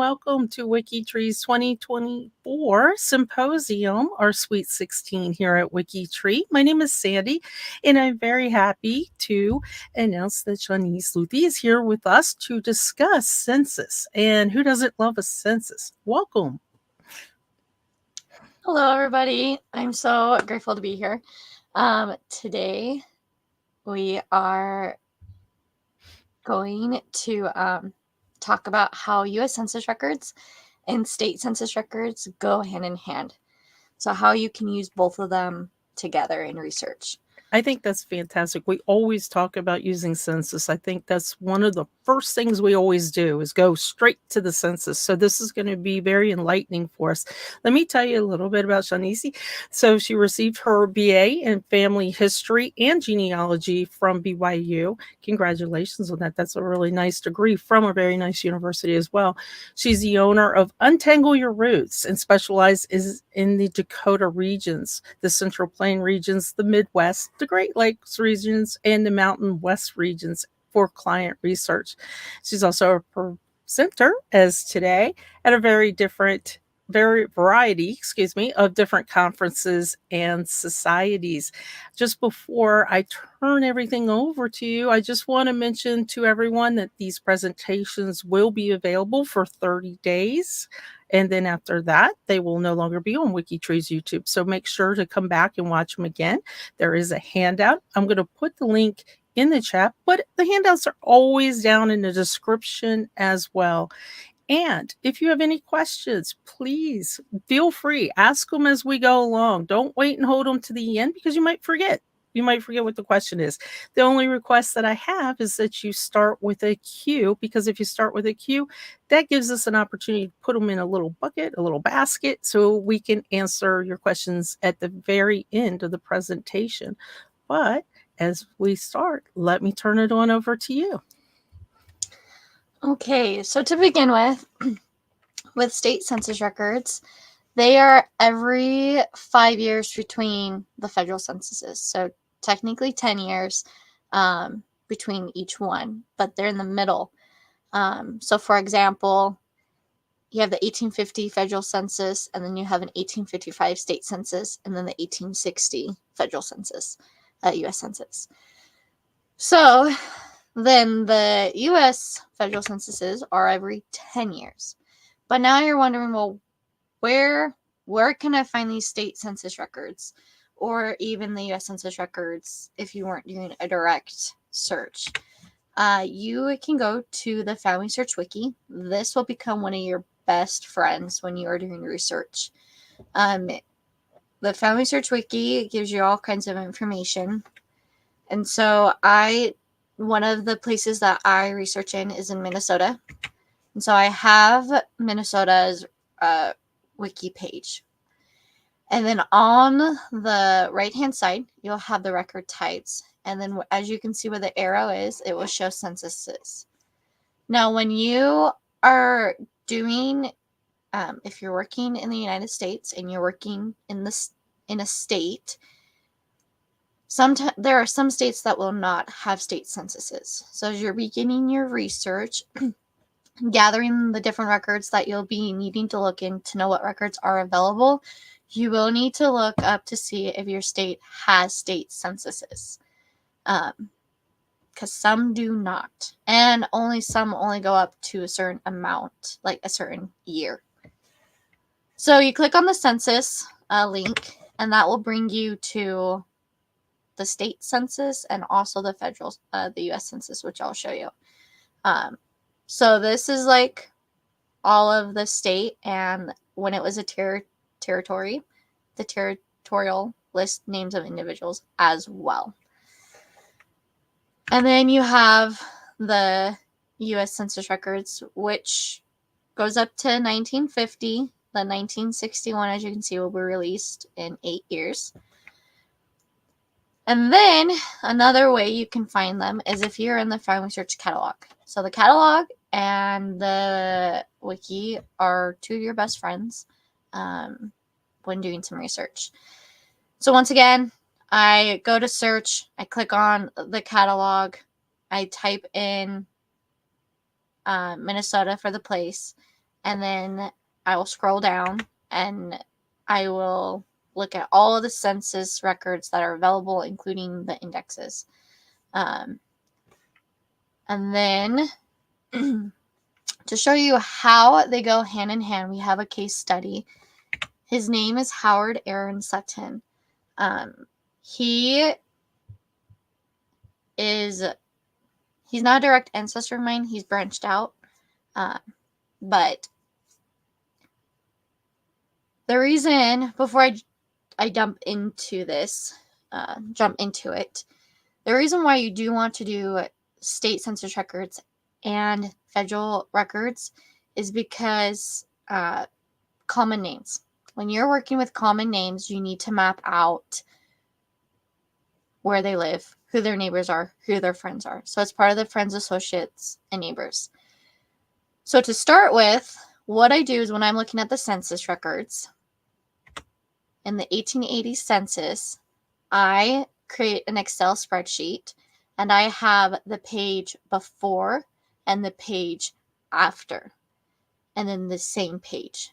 welcome to WikiTree's 2024 Symposium, our Sweet 16 here at WikiTree. My name is Sandy, and I'm very happy to announce that Shaunese Luthy is here with us to discuss census. And who doesn't love a census? Welcome. Hello, everybody. I'm so grateful to be here. Today, we are going to talk about how U.S. Census records and state census records go hand in hand. So how you can use both of them together in research. I think that's fantastic. We always talk about using census. I think that's one of the first things we always do is go straight to the census. So this is going to be very enlightening for us. Let me tell you a little bit about Shaunese. So she received her BA in Family History and Genealogy from BYU. Congratulations on that. That's a really nice degree from a very nice university as well. She's the owner of Untangle Your Roots and specializes in the Dakota regions, the Central Plain regions, the Midwest, the Great Lakes regions, and the Mountain West regions for client research. She's also a presenter as today at a very variety of different conferences and societies. Just before I turn everything over to you, I just want to mention to everyone that these presentations will be available for 30 days. And then after that, they will no longer be on WikiTree's YouTube. So make sure to come back and watch them again. There is a handout. I'm going to put the link in the chat, but the handouts are always down in the description as well. And if you have any questions, please feel free. Ask them as we go along. Don't wait and hold them to the end because you might forget. You might forget what the question is. The only request that I have is that you start with a Q, because if you start with a Q, that gives us an opportunity to put them in a little bucket, a little basket, so we can answer your questions at the very end of the presentation. But as we start, let me turn it on over to you. Okay, so to begin with state census records, they are every 5 years between the federal censuses. So technically 10 years between each one, but they're in the middle. So for example, you have the 1850 federal census, and then you have an 1855 state census, and then the 1860 federal census, U.S. Census. So then the U.S. federal censuses are every 10 years. But now you're wondering, well, where can I find these state census records, or even the U.S. Census records if you weren't doing a direct search? You can go to the Family Search Wiki. This will become one of your best friends when you are doing research. The Family Search Wiki gives you all kinds of information. And so one of the places that I research in is in Minnesota. And so I have Minnesota's wiki page. And then on the right-hand side, you'll have the record types. And then as you can see where the arrow is, it will show censuses. Now, when you are doing, if you're working in the United States and you're working in a state, there are some states that will not have state censuses. So as you're beginning your research, gathering the different records that you'll be needing to look in to know what records are available, you will need to look up to see if your state has state censuses. Because some do not. And some only go up to a certain amount, like a certain year. So you click on the census link, and that will bring you to the state census and also the federal, the U.S. Census, which I'll show you. So this is like all of the state, and when it was a territory, the territorial list names of individuals as well. And then you have the U.S. Census records, which goes up to 1950. The 1961, as you can see, will be released in 8 years. And then another way you can find them is if you're in the Family Search catalog. So the catalog and the wiki are two of your best friends when doing some research. So once again, I go to search, I click on the catalog, I type in Minnesota for the place, and then I will scroll down and I will look at all of the census records that are available, including the indexes. And then to show you how they go hand in hand, we have a case study. His name is Howard Aaron Sutton. He's not a direct ancestor of mine. He's branched out. But the reason, before I jump into it, the reason why you do want to do state census records and federal records is because common names. When you're working with common names, you need to map out where they live, who their neighbors are, who their friends are. So it's part of the friends, associates, and neighbors. So to start with, what I do is when I'm looking at the census records in the 1880 census, I create an Excel spreadsheet and I have the page before and the page after, and then the same page.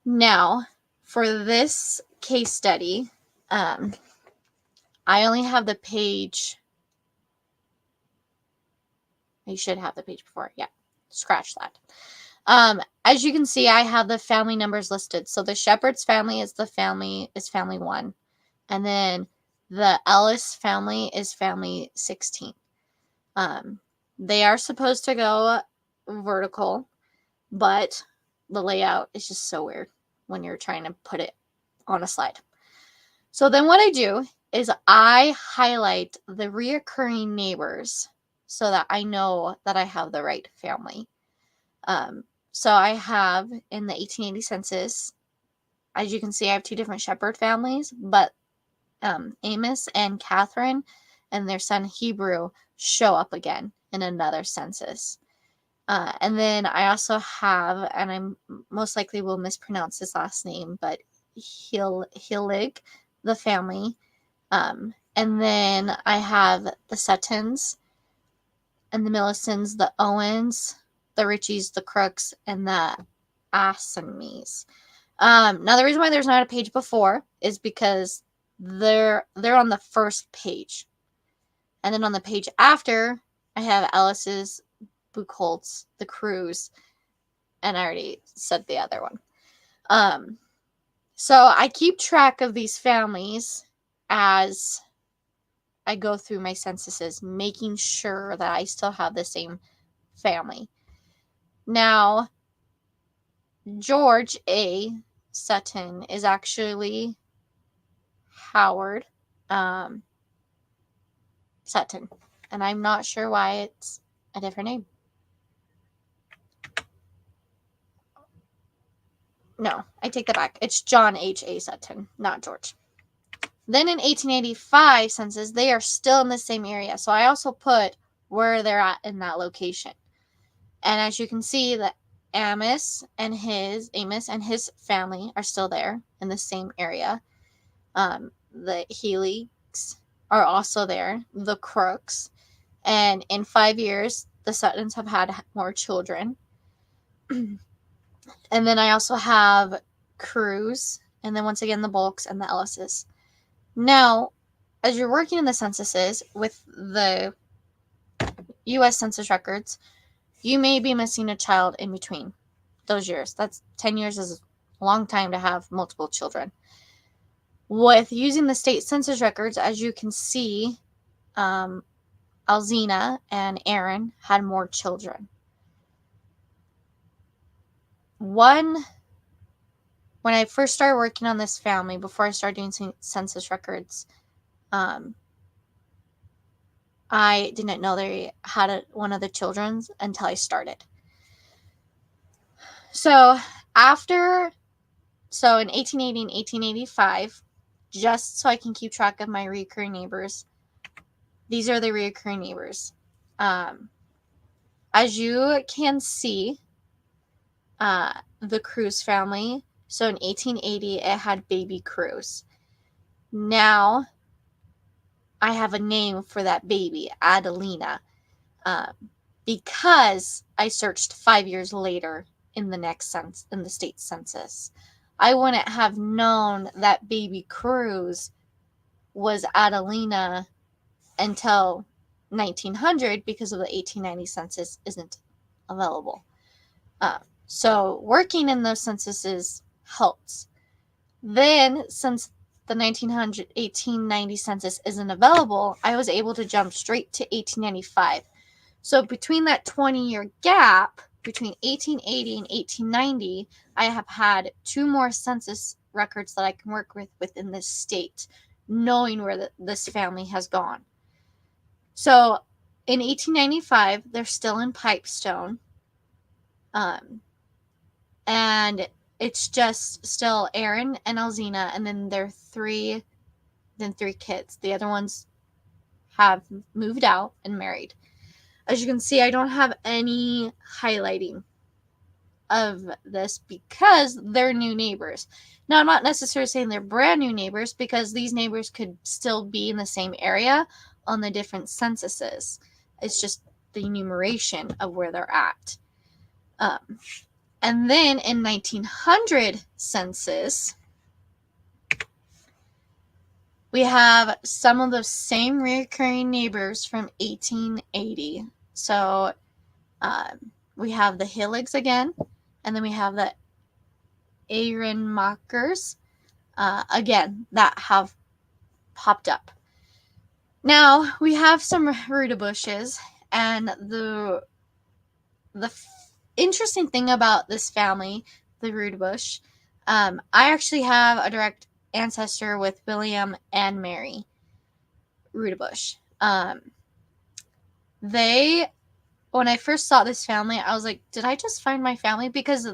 Now, for this case study, I only have the page. You should have the page before. Yeah, scratch that. As you can see, I have the family numbers listed. So the Shepherd's family is family 1. And then the Ellis family is family 16. They are supposed to go vertical, but the layout is just so weird when you're trying to put it on a slide. So then what I do is I highlight the reoccurring neighbors so that I know that I have the right family. So I have in the 1880 census, as you can see, I have 2 different Shepherd families, but Amos and Catherine and their son Hebrew show up again in another census. And then I also have, and I most likely will mispronounce his last name, but Hillig, the family. And then I have the Suttons and the Millicents, the Owens, the Richies, the Crooks, and the Assamies. Now the reason why there's not a page before is because they're on the first page. And then on the page after, I have Ellis's, Buchholz, the Crews, and I already said the other one. So I keep track of these families as I go through my censuses, making sure that I still have the same family. Now, George A. Sutton is actually Howard Sutton, and I'm not sure why it's a different name. No, I take that back. It's John H. A. Sutton, not George. Then in 1885 census, they are still in the same area. So I also put where they're at in that location. And as you can see, that Amos and his family are still there in the same area. The Healigs are also there, the Crooks. And in 5 years, the Suttons have had more children. And then I also have Crews, and then once again the Bulks and the Ellises. Now, as you're working in the censuses with the U.S. Census records, you may be missing a child in between those years. That's 10 years is a long time to have multiple children. With using the state census records, as you can see, Alzina and Aaron had more children. When I first started working on this family, before I started doing census records, I didn't know they had one of the children until I started. So in 1880 and 1885, just so I can keep track of my recurring neighbors, these are the recurring neighbors. As you can see, the Cruz family, so in 1880, it had baby Cruz. Now, I have a name for that baby, Adelina, because I searched 5 years later in the state census. I wouldn't have known that baby Cruz was Adelina until 1900 because of the 1890 census isn't available. So working in those censuses helps. Then, since the 1890 census isn't available, I was able to jump straight to 1895. So between that 20-year gap, between 1880 and 1890, I have had 2 more census records that I can work with within this state, knowing where this family has gone. So in 1895, they're still in Pipestone. And it's just still Aaron and Alzina, and then their 3 kids. The other ones have moved out and married. As you can see, I don't have any highlighting of this because they're new neighbors. Now, I'm not necessarily saying they're brand new neighbors because these neighbors could still be in the same area on the different censuses. It's just the enumeration of where they're at. And then in 1900 census, we have some of the same recurring neighbors from 1880. So we have the Hilligs again, and then we have the Ehrenmachers again that have popped up. Now we have some rudibushes, and the interesting thing about this family, the rudibush, I actually have a direct ancestor with William and Mary Rudebush. When I first saw this family, I was like, did I just find my family? Because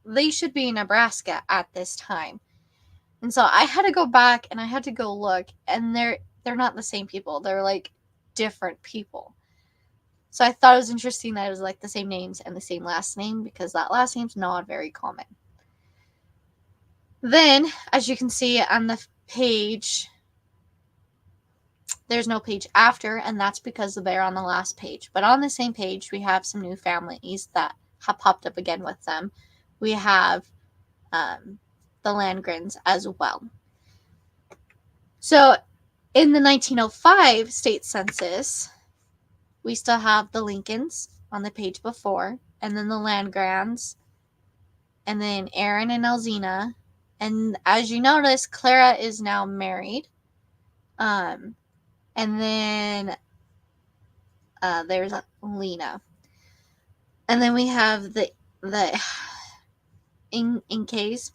they should be in Nebraska at this time. And so I had to go back and I had to go look, and they're not the same people. They're like different people. So I thought it was interesting that it was like the same names and the same last name, because that last name's not very common. Then, as you can see on the page, there's no page after, and that's because they're on the last page. But on the same page, we have some new families that have popped up again with them. We have the Landgrens as well. So in the 1905 state census, we still have the Lincolns on the page before, and then the Landgrens, and then Aaron and Alzina. And as you notice, Clara is now married. And then there's Lena. And then we have the Incays,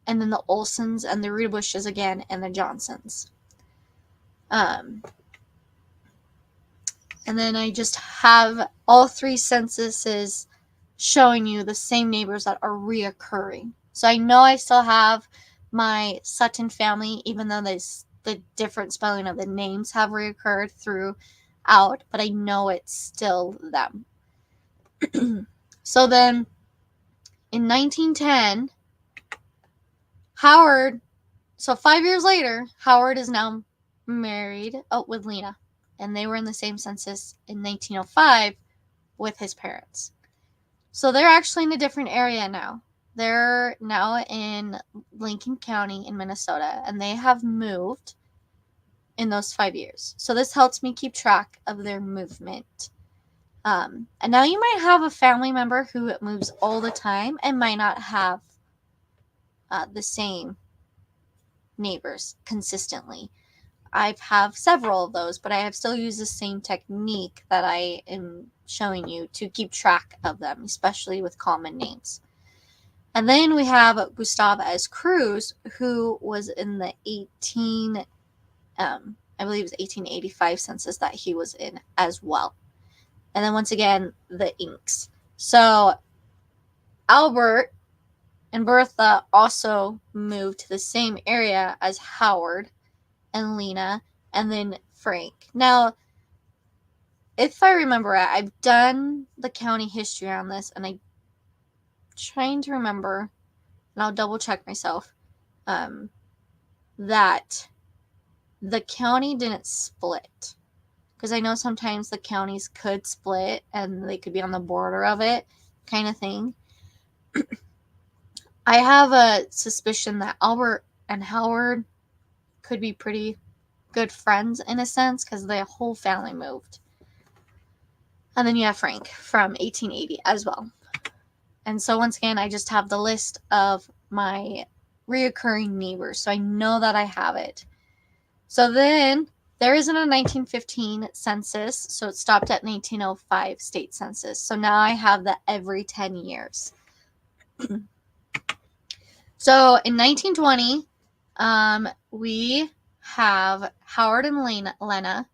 and then the Olsons and the Rudibushes again, and the Johnsons. And then I just have all 3 censuses showing you the same neighbors that are reoccurring. So I know I still have my Sutton family, even though the different spelling of the names have reoccurred throughout, but I know it's still them. So then in 1910, Howard, so 5 years later, Howard is now married with Lena, and they were in the same census in 1905 with his parents. So they're actually in a different area now. They're now in Lincoln County in Minnesota, and they have moved in those 5 years. So this helps me keep track of their movement. And now you might have a family member who moves all the time and might not have the same neighbors consistently. I have several of those, but I have still used the same technique that I am showing you to keep track of them, especially with common names. And then we have Gustav S. Cruz, who was in the 1885 census that he was in as well. And then once again, the Inks. So Albert and Bertha also moved to the same area as Howard and Lena, and then Frank. Now, if I remember it, I've done the county history on this, and I'm trying to remember, and I'll double check myself, that the county didn't split. Because I know sometimes the counties could split, and they could be on the border of it, kind of thing. I have a suspicion that Albert and Howard could be pretty good friends in a sense because the whole family moved. And then you have Frank from 1880 as well. And so once again, I just have the list of my reoccurring neighbors. So I know that I have it. So then there isn't a 1915 census. So it stopped at 1905 state census. So now I have the every 10 years. So in 1920, we have Howard and Lena,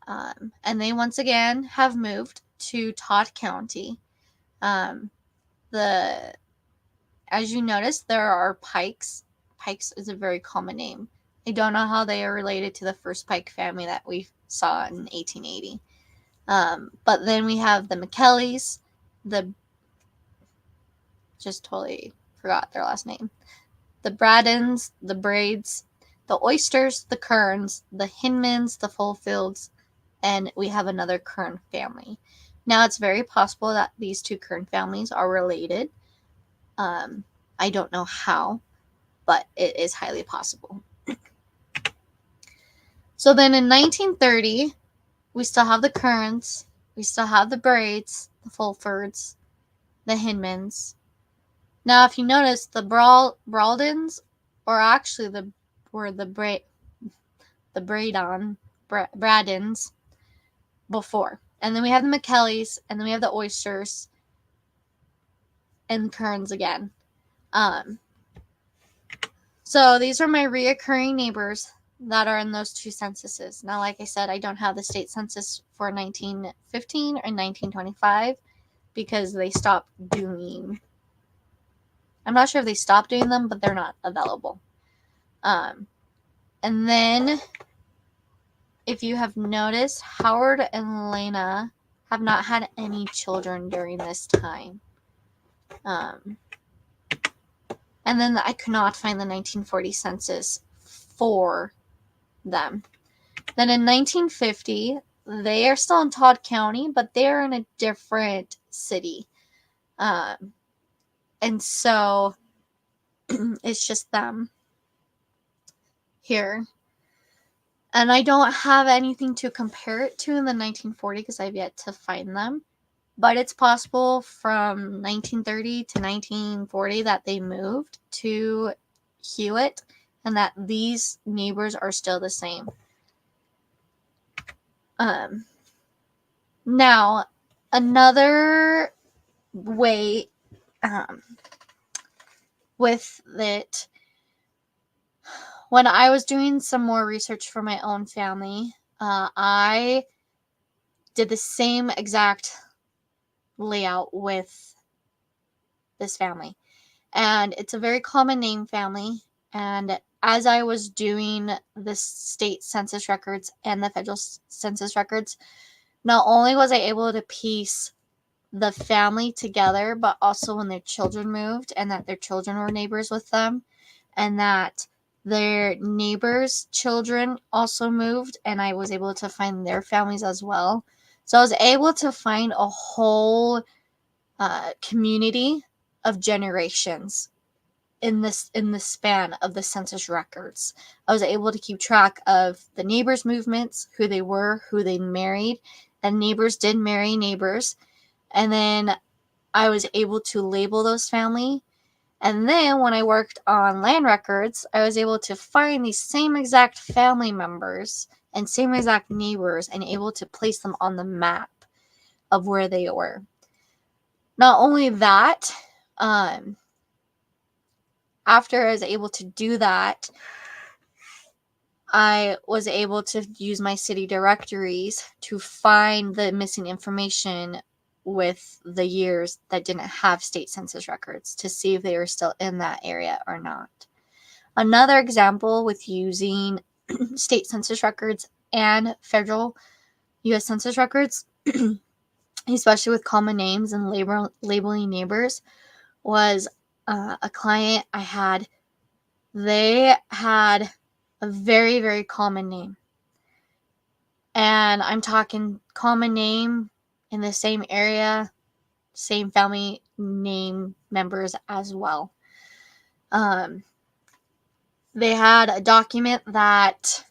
and they once again have moved to Todd County. As you notice, there are Pikes. Pikes is a very common name. I don't know how they are related to the first Pike family that we saw in 1880. But then we have the McKellys, just totally forgot their last name. The Braddens, the Braids, the Oysters, the Kerns, the Hinmans, the Fulfields, and we have another Kern family. Now, it's very possible that these two Kern families are related. I don't know how, but it is highly possible. So then in 1930, we still have the Kerns, we still have the Braids, the Fulfords, the Hinmans. Now, if you notice, the Braldens are actually the Braddens before. And then we have the McKellys, and then we have the Oysters, and Kerns again. So these are my reoccurring neighbors that are in those two censuses. Now, like I said, I don't have the state census for 1915 or 1925 because they stopped doing. I'm not sure if they stopped doing them, but they're not available. And then, if you have noticed, Howard and Lena have not had any children during this time. And then I could not find the 1940 census for them. Then in 1950, they are still in Todd County, but they're in a different city. And so it's just them here. And I don't have anything to compare it to in the 1940 because I've yet to find them. But it's possible from 1930 to 1940 that they moved to Hewitt and that these neighbors are still the same. Now, another way with it, when I was doing some more research for my own family, I did the same exact layout with this family. And it's a very common name family. And as I was doing the state census records and the federal census records, not only was I able to piece the family together, but also when their children moved and that their children were neighbors with them and that their neighbors' children also moved and I was able to find their families as well. So I was able to find a whole community of generations in the span of the census records. I was able to keep track of the neighbors' movements, who they were, who they married, and neighbors did marry neighbors. And then I was able to label those family. And then when I worked on land records, I was able to find these same exact family members and same exact neighbors and able to place them on the map of where they were. Not only that, after I was able to do that, I was able to use my city directories to find the missing information with the years that didn't have state census records to see if they were still in that area or not. Another example with using state census records and federal U.S. Census records, especially with common names and labeling neighbors, was a client I had. They had a very, very common name. And I'm talking common name in the same area same family name members as well. They had a document that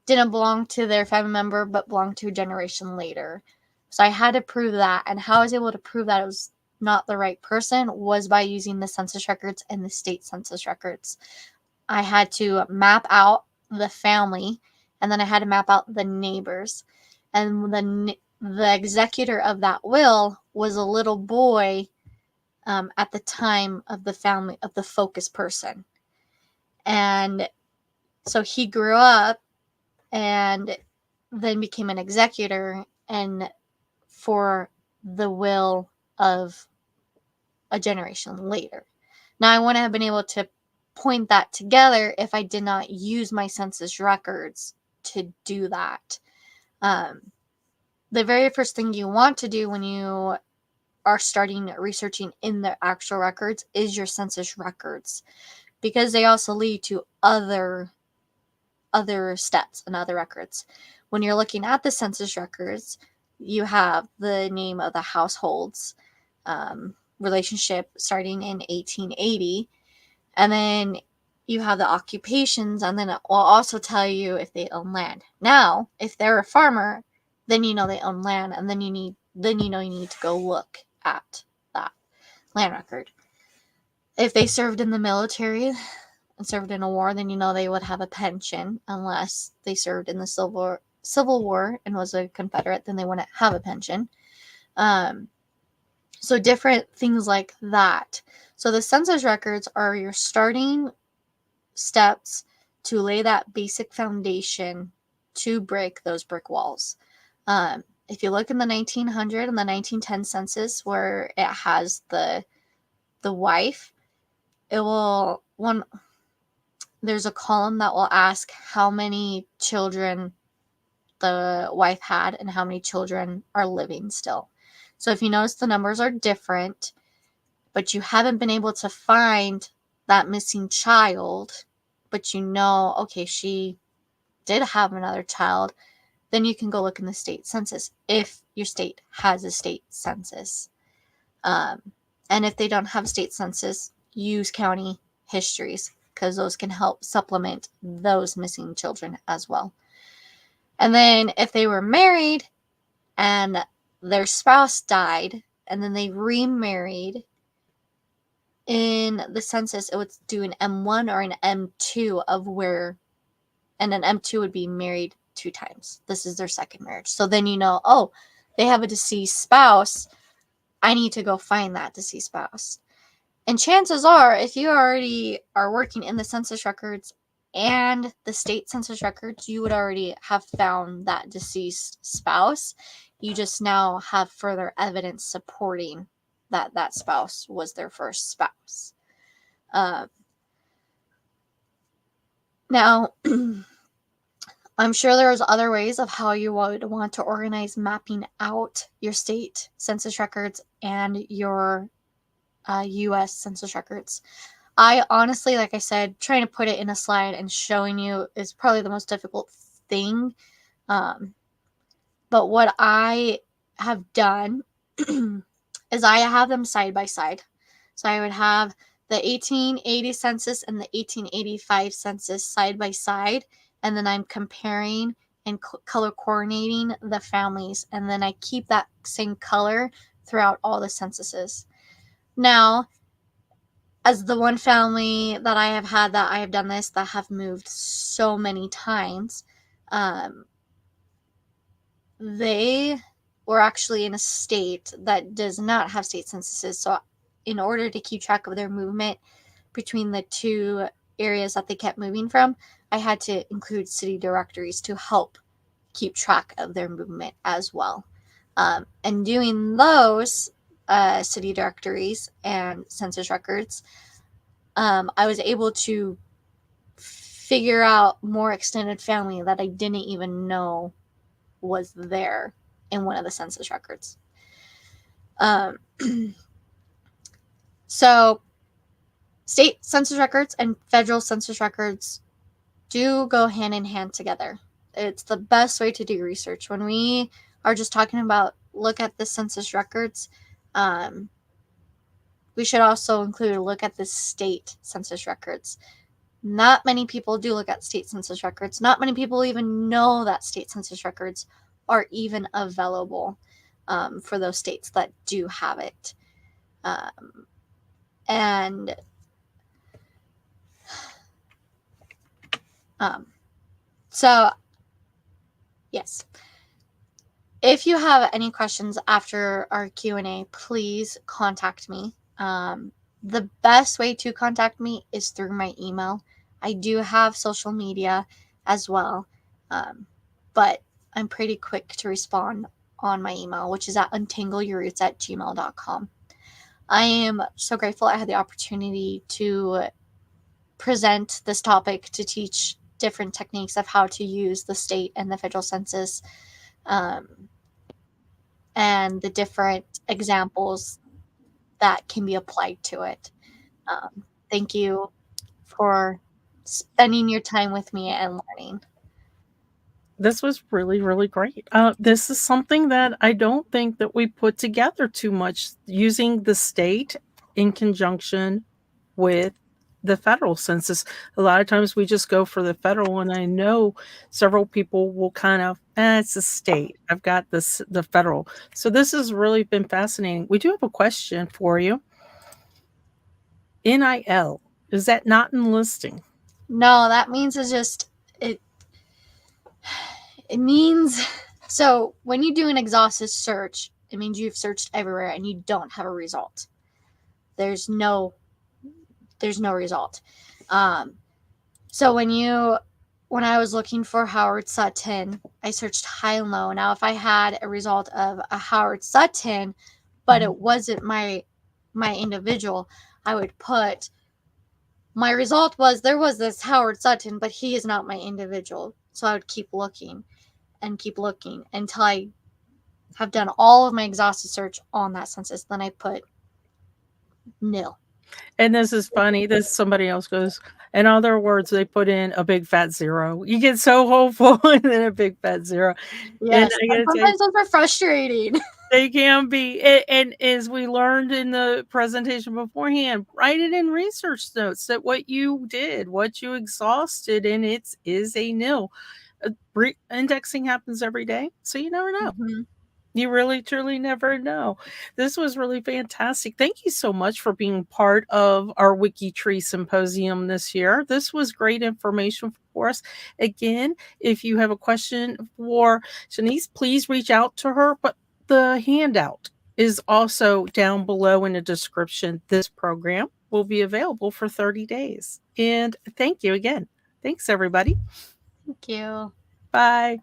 didn't belong to their family member but belonged to a generation later. So I had to prove that. And how I was able to prove that it was not the right person was by using the census records and the state census records. I had to map out the family, and then I had to map out the neighbors. And the executor of that will was a little boy at the time of the family of the focus person. And so he grew up and then became an executor and for the will of a generation later. Now, I wouldn't have been able to point that together if I did not use my census records to do that. The very first thing you want to do when you are starting researching in the actual records is your census records, because they also lead to other steps and other records. When you're looking at the census records, you have the name of the households, relationship starting in 1880, and then you have the occupations, and then it will also tell you if they own land. Now, if they're a farmer, then you know they own land, and then you need to go look at that land record. If they served in the military and served in a war, then you know they would have a pension. Unless they served in the Civil War and was a Confederate, then they wouldn't have a pension. So different things like that. So the census records are your starting steps to lay that basic foundation to break those brick walls. If you look in the 1900 and the 1910 census, where it has the wife, it will there's a column that will ask how many children the wife had and how many children are living still. So if you notice, the numbers are different, but you haven't been able to find that missing child, but you know, okay, she did have another child, then you can go look in the state census if your state has a state census. And if they don't have a state census, use county histories, because those can help supplement those missing children as well. And then if they were married and their spouse died and then they remarried, in the census it would do an M1 or an M2 of where, and an M2 would be married 2 times. This is their second marriage. So then you know, oh, they have a deceased spouse. I need to go find that deceased spouse. And chances are, if you already are working in the census records and the state census records, you would already have found that deceased spouse. You just now have further evidence supporting that that spouse was their first spouse. Now, I'm sure there's other ways of how you would want to organize mapping out your state census records and your U.S. census records. I honestly, like I said, trying to put it in a slide and showing you is probably the most difficult thing. But what I have done is I have them side by side. So I would have the 1880 census and the 1885 census side by side, and then I'm comparing and color coordinating the families, and then I keep that same color throughout all the censuses. Now, as the one family that I have had that I have done this, that have moved so many times, they were actually in a state that does not have state censuses. So in order to keep track of their movement between the two areas that they kept moving from, I had to include city directories to help keep track of their movement as well. And doing those city directories and census records, I was able to figure out more extended family that I didn't even know was there in one of the census records. So state census records and federal census records do go hand in hand together. It's the best way to do research. When we are just talking about look at the census records, We should also include a look at the state census records. Not many people do look at state census records. Not many people even know that state census records are even available for those states that do have it. And so, yes. If you have any questions after our Q&A, please contact me. The best way to contact me is through my email. I do have social media as well, but I'm pretty quick to respond on my email, which is at untangleyourroots@gmail.com. I am so grateful I had the opportunity to present this topic to teach different techniques of how to use the state and the federal census, and the different examples that can be applied to it. Thank you for spending your time with me and learning. This was really, really great. This is something that I don't think that we put together too much, using the state in conjunction with the federal census. A lot of times we just go for the federal, and I know several people will kind of, it's a state. I've got the federal. So this has really been fascinating. We do have a question for you. NIL, is that not enlisting? No, that means it means, so when you do an exhaustive search, it means you've searched everywhere and you don't have a result. There's no result. So when I was looking for Howard Sutton, I searched high and low. Now, if I had a result of a Howard Sutton, but it wasn't my individual, I would put, my result was there was this Howard Sutton, but he is not my individual. So I would keep looking until I have done all of my exhaustive search on that census. Then I put nil. And this is funny. This somebody else goes, in other words, they put in a big fat zero. You get so hopeful, and then a big fat zero. Yes, and sometimes those are frustrating. They can be. And as we learned in the presentation beforehand, write it in research notes that what you did, what you exhausted, and it is a nil. Indexing happens every day, so you never know. Mm-hmm. You really, truly never know. This was really fantastic. Thank you so much for being part of our WikiTree Symposium this year. This was great information for us. Again, if you have a question for Shaunese, please reach out to her. But the handout is also down below in the description. This program will be available for 30 days. And thank you again. Thanks, everybody. Thank you. Bye.